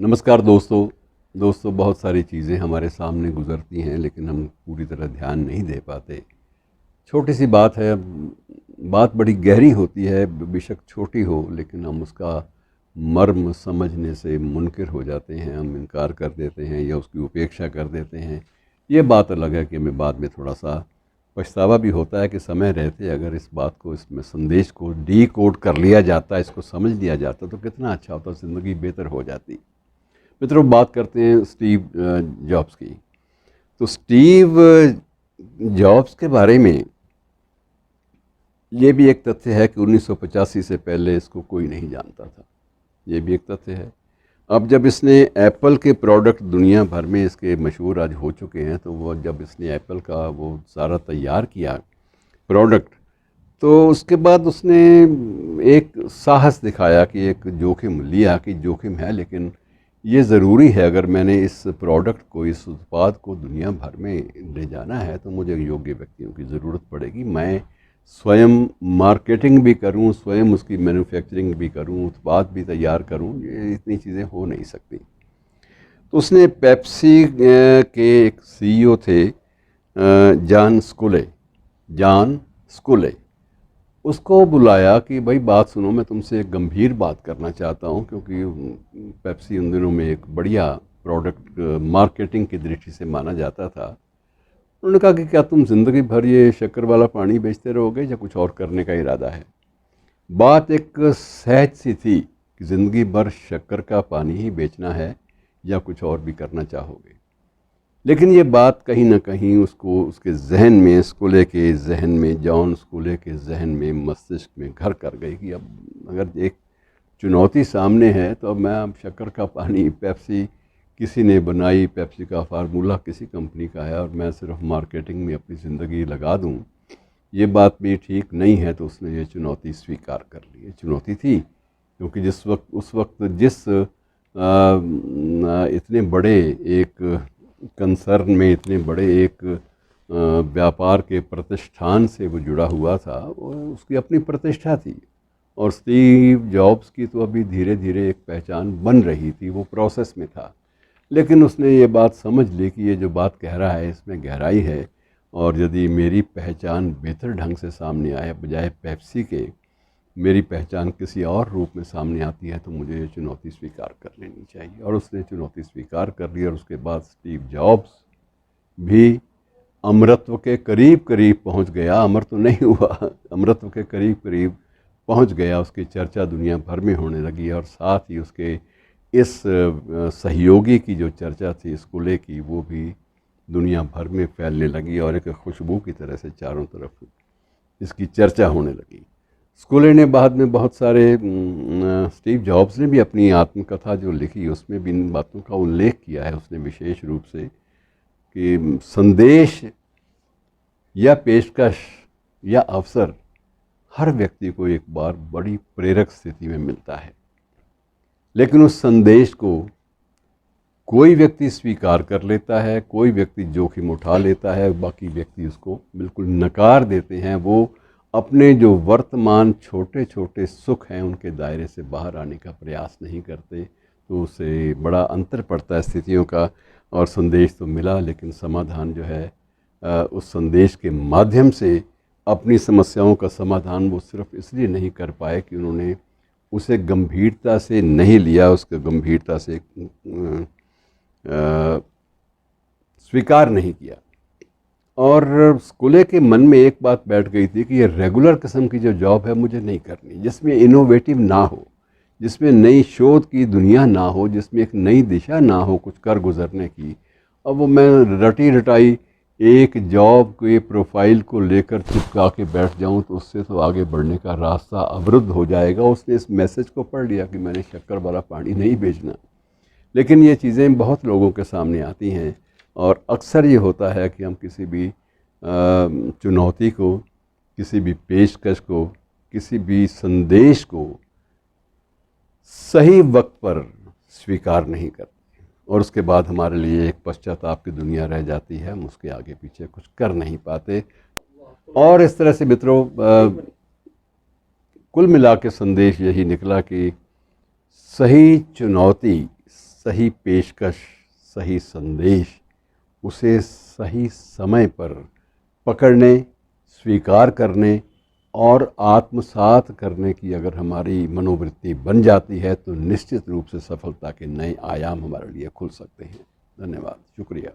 नमस्कार दोस्तों बहुत सारी चीज़ें हमारे सामने गुजरती हैं लेकिन हम पूरी तरह ध्यान नहीं दे पाते। छोटी सी बात है, बात बड़ी गहरी होती है, बेशक छोटी हो लेकिन हम उसका मर्म समझने से मुनकिर हो जाते हैं, हम इनकार कर देते हैं या उसकी उपेक्षा कर देते हैं। ये बात अलग है कि हमें बाद में थोड़ा सा पछतावा भी होता है कि समय रहते अगर इस बात को, इसमें संदेश को डीकोड कर लिया जाता, इसको समझ लिया जाता तो कितना अच्छा होता, ज़िंदगी बेहतर हो जाती। मित्रों, बात करते हैं स्टीव जॉब्स की। तो स्टीव जॉब्स के बारे में ये भी एक तथ्य है कि 1985 से पहले इसको कोई नहीं जानता था। ये भी एक तथ्य है। अब जब इसने एप्पल के प्रोडक्ट दुनिया भर में इसके मशहूर आज हो चुके हैं, तो वो जब इसने एप्पल का वो सारा तैयार किया प्रोडक्ट, तो उसके बाद उसने एक साहस दिखाया कि एक जोखिम लिया कि जोखिम है लेकिन ये ज़रूरी है, अगर मैंने इस प्रोडक्ट को, इस उत्पाद को दुनिया भर में ले जाना है तो मुझे योग्य व्यक्तियों की ज़रूरत पड़ेगी। मैं स्वयं मार्केटिंग भी करूं, स्वयं उसकी मैन्युफैक्चरिंग भी करूं, उत्पाद भी तैयार करूं, ये इतनी चीज़ें हो नहीं सकती। तो उसने पेप्सी के एक सीईओ थे, जॉन स्कुले, उसको बुलाया कि भाई बात सुनो, मैं तुमसे एक गंभीर बात करना चाहता हूँ, क्योंकि पेप्सी उन दिनों में एक बढ़िया प्रोडक्ट मार्केटिंग की दृष्टि से माना जाता था। उन्होंने कहा कि क्या तुम ज़िंदगी भर ये शक्कर वाला पानी बेचते रहोगे या कुछ और करने का इरादा है। बात एक सहज सी थी कि ज़िंदगी भर शक्कर का पानी ही बेचना है या कुछ और भी करना चाहोगे। लेकिन ये बात कहीं ना कहीं उसको, उसके जहन में, स्कूले के जहन में, जॉन स्कूले के जहन में, मस्तिष्क में घर कर गई कि अब अगर एक चुनौती सामने है तो अब मैं, अब शक्कर का पानी, पेप्सी किसी ने बनाई, पेप्सी का फार्मूला किसी कंपनी का है और मैं सिर्फ मार्केटिंग में अपनी ज़िंदगी लगा दूं, ये बात भी ठीक नहीं है। तो उसने ये चुनौती स्वीकार कर ली। ये चुनौती थी क्योंकि उस वक्त जिस इतने बड़े एक कंसर्न में, इतने बड़े एक व्यापार के प्रतिष्ठान से वो जुड़ा हुआ था, वो उसकी अपनी प्रतिष्ठा थी। और स्टीव जॉब्स की तो अभी धीरे धीरे एक पहचान बन रही थी, वो प्रोसेस में था। लेकिन उसने ये बात समझ ली कि ये जो बात कह रहा है इसमें गहराई है, और यदि मेरी पहचान बेहतर ढंग से सामने आए, बजाय पेप्सी के मेरी पहचान किसी और रूप में सामने आती है, तो मुझे ये चुनौती स्वीकार कर लेनी चाहिए। और उसने चुनौती स्वीकार कर ली और उसके बाद स्टीव जॉब्स भी अमरत्व के करीब करीब पहुंच गया। अमर तो नहीं हुआ, अमरत्व के करीब करीब पहुंच गया। उसकी चर्चा दुनिया भर में होने लगी और साथ ही उसके इस सहयोगी की जो चर्चा थी स्कूले की, वो भी दुनिया भर में फैलने लगी और एक खुशबू की तरह से चारों तरफ इसकी चर्चा होने लगी। स्कूले ने बाद में बहुत सारे, स्टीव जॉब्स ने भी अपनी आत्मकथा जो लिखी उसमें भी इन बातों का उल्लेख किया है उसने विशेष रूप से, कि संदेश या पेशकश या अवसर हर व्यक्ति को एक बार बड़ी प्रेरक स्थिति में मिलता है, लेकिन उस संदेश को कोई व्यक्ति स्वीकार कर लेता है, कोई व्यक्ति जोखिम उठा लेता है, बाकी व्यक्ति उसको बिल्कुल नकार देते हैं। वो अपने जो वर्तमान छोटे छोटे सुख हैं उनके दायरे से बाहर आने का प्रयास नहीं करते। तो उससे बड़ा अंतर पड़ता है स्थितियों का। और संदेश तो मिला, लेकिन समाधान जो है उस संदेश के माध्यम से अपनी समस्याओं का समाधान वो सिर्फ इसलिए नहीं कर पाए कि उन्होंने उसे गंभीरता से नहीं लिया, उसके गंभीरता से स्वीकार नहीं किया। और स्कूले के मन में एक बात बैठ गई थी कि ये रेगुलर किस्म की जो जॉब है मुझे नहीं करनी, जिसमें इनोवेटिव ना हो, जिसमें नई शोध की दुनिया ना हो, जिसमें एक नई दिशा ना हो कुछ कर गुजरने की। अब वो मैं रटी रटाई एक जॉब के प्रोफाइल को लेकर चिपका के बैठ जाऊं तो उससे तो आगे बढ़ने का रास्ता अवरुद्ध हो जाएगा। उसने इस मैसेज को पढ़ लिया कि मैंने शक्कर वाला पानी नहीं बेचना। लेकिन ये चीज़ें बहुत लोगों के सामने आती हैं और अक्सर ये होता है कि हम किसी भी चुनौती को, किसी भी पेशकश को, किसी भी संदेश को सही वक्त पर स्वीकार नहीं करते और उसके बाद हमारे लिए एक पश्चाताप की दुनिया रह जाती है। हम उसके आगे पीछे कुछ कर नहीं पाते। और इस तरह से मित्रों, कुल मिला के संदेश यही निकला कि सही चुनौती सही पेशकश, सही संदेश, उसे सही समय पर पकड़ने, स्वीकार करने और आत्मसात करने की अगर हमारी मनोवृत्ति बन जाती है तो निश्चित रूप से सफलता के नए आयाम हमारे लिए खुल सकते हैं। धन्यवाद, शुक्रिया।